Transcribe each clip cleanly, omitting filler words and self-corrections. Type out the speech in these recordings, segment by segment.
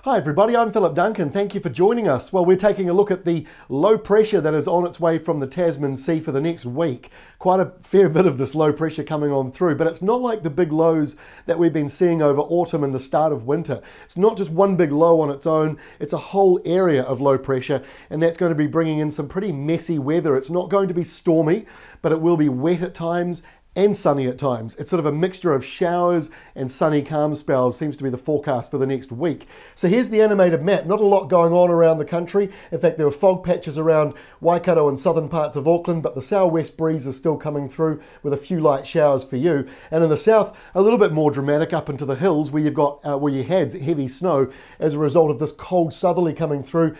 Hi everybody, I'm Philip Duncan. Thank you for joining us. Well, we're taking a look at the low pressure that is on its way from the Tasman Sea for the next week. Quite a fair bit of this low pressure coming on through, but it's not like the big lows that we've been seeing over autumn and the start of winter. It's not just one big low on its own, it's a whole area of low pressure, and that's going to be bringing in some pretty messy weather. It's not going to be stormy, but it will be wet at times and sunny at times. It's sort of a mixture of showers and sunny calm spells seems to be the forecast for the next week. So here's the animated map. Not a lot going on around the country. In fact, there were fog patches around Waikato and southern parts of Auckland, but the southwest breeze is still coming through with a few light showers for you. And in the south, a little bit more dramatic up into the hills where you've got where you had heavy snow as a result of this cold southerly coming through.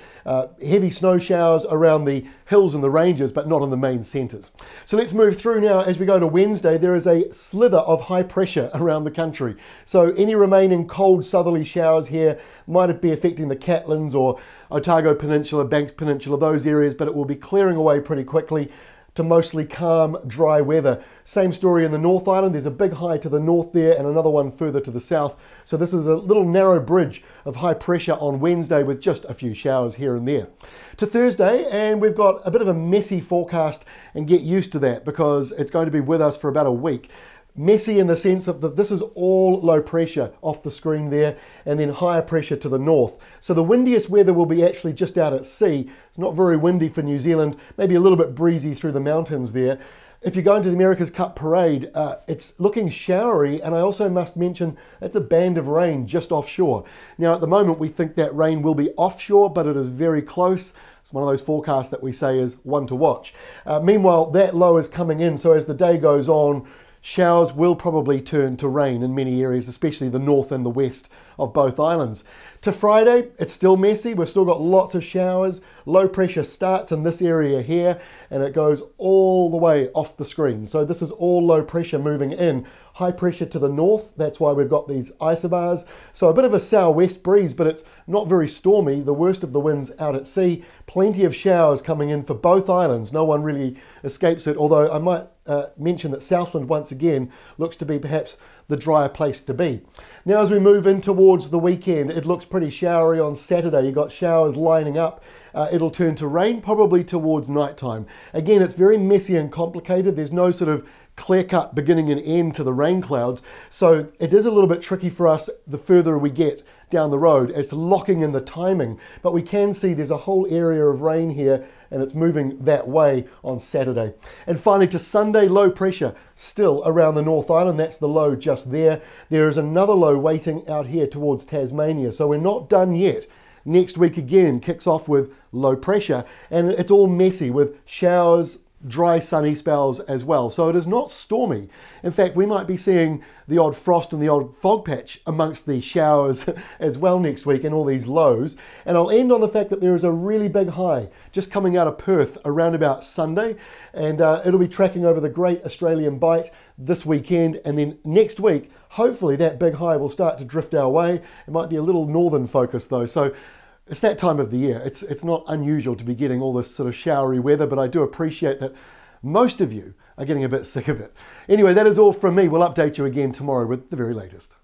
Heavy snow showers around the hills and the ranges, but not in the main centres. So let's move through now as we go to Wednesday. There is a slither of high pressure around the country. So any remaining cold southerly showers here might be affecting the Catlins or Otago Peninsula, Banks Peninsula, those areas, but it will be clearing away pretty quickly to mostly calm, dry weather. Same story in the North Island. There's a big high to the north there and another one further to the south. So this is a little narrow bridge of high pressure on Wednesday with just a few showers here and there. To Thursday, and we've got a bit of a messy forecast, and get used to that because it's going to be with us for about a week. Messy in the sense of that this is all low pressure off the screen there, and then higher pressure to the north. So the windiest weather will be actually just out at sea. It's not very windy for New Zealand, maybe a little bit breezy through the mountains there. If you're going to the America's Cup Parade, it's looking showery, and I also must mention that's a band of rain just offshore. Now at the moment we think that rain will be offshore, but it is very close. It's one of those forecasts that we say is one to watch. Meanwhile, that low is coming in, so as the day goes on, showers will probably turn to rain in many areas, especially the north and the west of both islands. To Friday, it's still messy. We've still got lots of showers. Low pressure starts in this area here and it goes all the way off the screen. So this is all low pressure moving in. High pressure to the north, that's why we've got these isobars. So a bit of a southwest breeze, but it's not very stormy. The worst of the winds out at sea. Plenty of showers coming in for both islands. No one really escapes it, although I might mention that Southland once again looks to be perhaps the drier place to be. Now as we move in towards the weekend, it looks pretty showery on Saturday. You've got showers lining up. It'll turn to rain probably towards nighttime. Again, it's very messy and complicated. There's no sort of clear-cut beginning and end to the rain clouds. So it is a little bit tricky for us the further we get down the road as to locking in the timing. But we can see there's a whole area of rain here and it's moving that way on Saturday. And finally to Sunday, low pressure still around the North Island. That's the low just there. There is another low waiting out here towards Tasmania. So we're not done yet. Next week again kicks off with low pressure and it's all messy with showers, dry sunny spells as well. So it is not stormy. In fact, we might be seeing the odd frost and the odd fog patch amongst the showers as well next week and all these lows. And I'll end on the fact that there is a really big high just coming out of Perth around about Sunday, and it'll be tracking over the Great Australian Bight this weekend, and then next week hopefully that big high will start to drift our way. It might be a little northern focus though, so it's that time of the year. It's not unusual to be getting all this sort of showery weather, but I do appreciate that most of you are getting a bit sick of it. Anyway, that is all from me. We'll update you again tomorrow with the very latest.